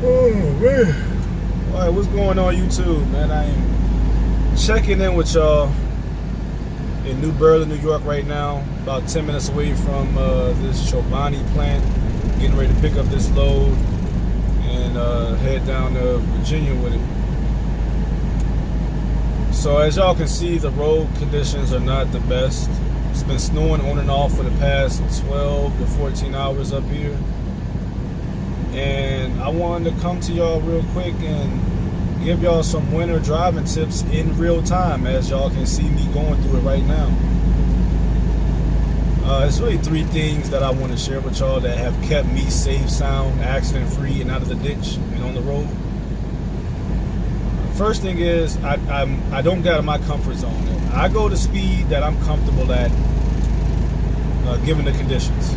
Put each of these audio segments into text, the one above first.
Oh man. Alright, what's going on YouTube, man? I am checking in with y'all in New Berlin, New York right now. About 10 minutes away from this Chobani plant. Getting ready to pick up this load and head down to Virginia with it. So as y'all can see, the road conditions are not the best. It's been snowing on and off for the past 12 to 14 hours up here. And I wanted to come to y'all real quick and give y'all some winter driving tips in real time, as y'all can see me going through it right now. It's really three things that I want to share with y'all that have kept me safe, sound, accident free, and out of the ditch and on the road. First thing is I don't get out of my comfort zone. I go the speed that I'm comfortable at, given the conditions.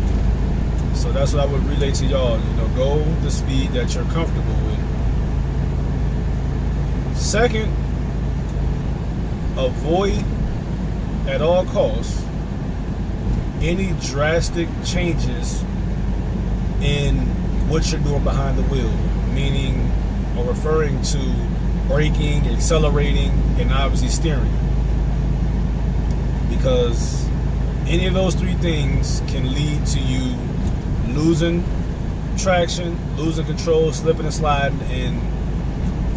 So that's what I would relay to y'all. You know, go the speed that you're comfortable with. Second, avoid at all costs any drastic changes in what you're doing behind the wheel, meaning or referring to braking, accelerating, and obviously steering. Because any of those three things can lead to you losing traction, losing control, slipping and sliding, and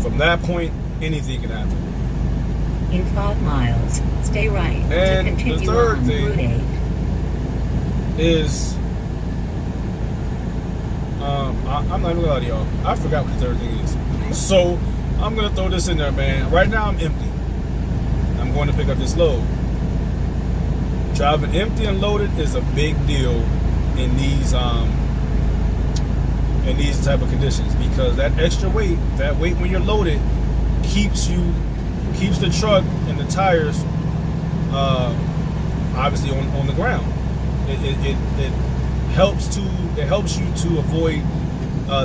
from that point, anything can happen. In 5 miles, stay right And to continue the third on thing Route 8. is, I'm not even gonna lie to y'all, I forgot what the third thing is. So, I'm gonna throw this in there, man. Right now, I'm empty. I'm going to pick up this load. Driving empty and loaded is a big deal in these type of conditions, because that extra weight, that weight when you're loaded, keeps the truck and the tires obviously on the ground. It helps you to avoid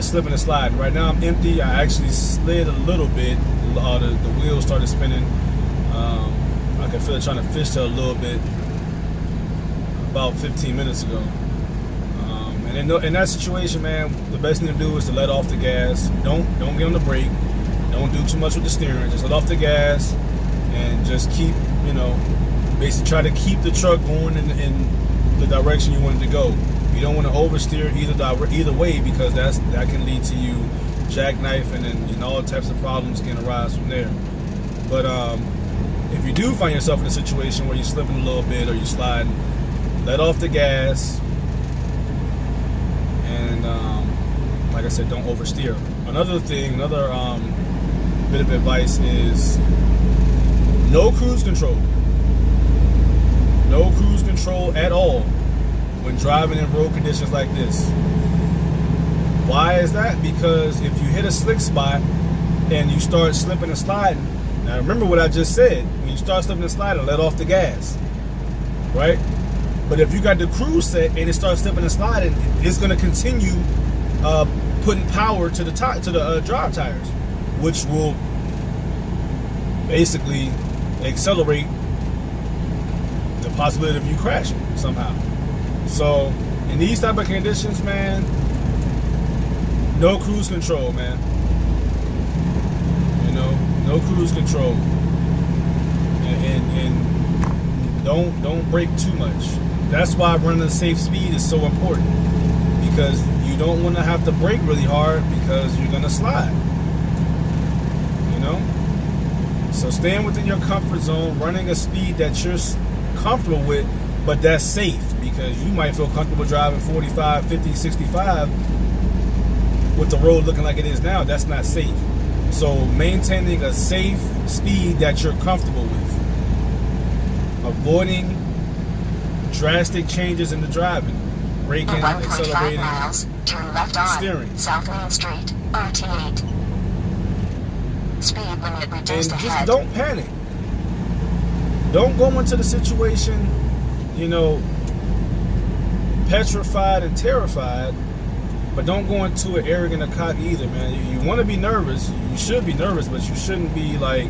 slipping and sliding. Right now I'm empty. I actually slid a little bit. The wheels started spinning. I can feel it trying to fishtail a little bit about 15 minutes ago. And in that situation, man, the best thing to do is to let off the gas. Don't get on the brake. Don't do too much with the steering. Just let off the gas and just keep, basically try to keep the truck going in the direction you want it to go. You don't want to oversteer either way, because that can lead to you jackknifing and all types of problems can arise from there. But if you do find yourself in a situation where you're slipping a little bit or you're sliding, let off the gas. And like I said, don't oversteer. Another bit of advice is no cruise control. No cruise control at all when driving in road conditions like this. Why is that? Because if you hit a slick spot and you start slipping and sliding, now remember what I just said, when you start slipping and sliding, let off the gas, right? But if you got the cruise set and it starts slipping and sliding, it's going to continue putting power to the drive tires, which will basically accelerate the possibility of you crashing somehow. So in these type of conditions, man, no cruise control, man. No cruise control, and don't brake too much. That's why running a safe speed is so important, because you don't want to have to brake really hard because you're gonna slide. So staying within your comfort zone, running a speed that you're comfortable with, but that's safe, because you might feel comfortable driving 45, 50, 65 with the road looking like it is now. That's not safe. So maintaining a safe speed that you're comfortable with, avoiding drastic changes in the driving, braking, accelerating, miles, turn left on steering. South Main Street, RT8. Speed limit reduced And ahead. just don't panic. Don't go into the situation, petrified and terrified, but don't go into it arrogant or cocky either, man. You want to be nervous. You should be nervous, but you shouldn't be like,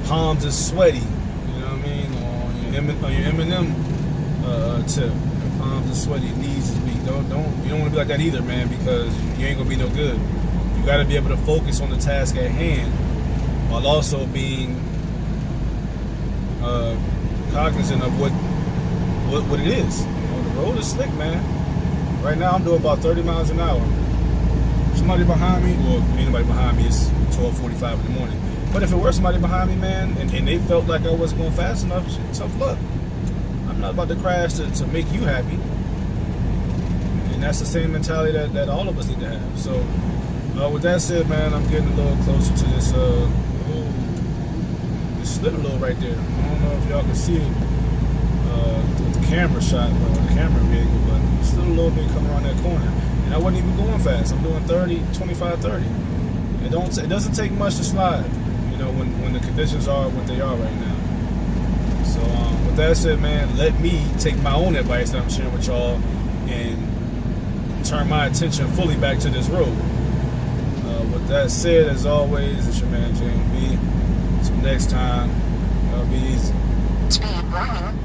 palms are sweaty. You know what I mean? Or your Eminem tip. palms are sweaty, knees is weak. You don't want to be like that either, man, because you ain't gonna be no good. You got to be able to focus on the task at hand while also being cognizant of what it is. You know, the road is slick, man. Right now I'm doing about 30 miles an hour. Somebody behind me, well, ain't nobody behind me, it's 12:45 in the morning. But if it were somebody behind me, man, and they felt like I wasn't going fast enough, tough luck. I'm not about to crash to make you happy. And that's the same mentality that all of us need to have. So with that said, man, I'm getting a little closer to this it slid a little right there. I don't know if y'all can see it with the camera shot, the camera angle, but it's still a little bit coming around that corner. And I wasn't even going fast. I'm doing 25, 30. It doesn't take much to slide, you know, when the conditions are what they are right now. So with that said, man, let me take my own advice that I'm sharing with y'all and turn my attention fully back to this road. With that said, as always, it's your man James B. Until next time, y'all be easy. Speed warning.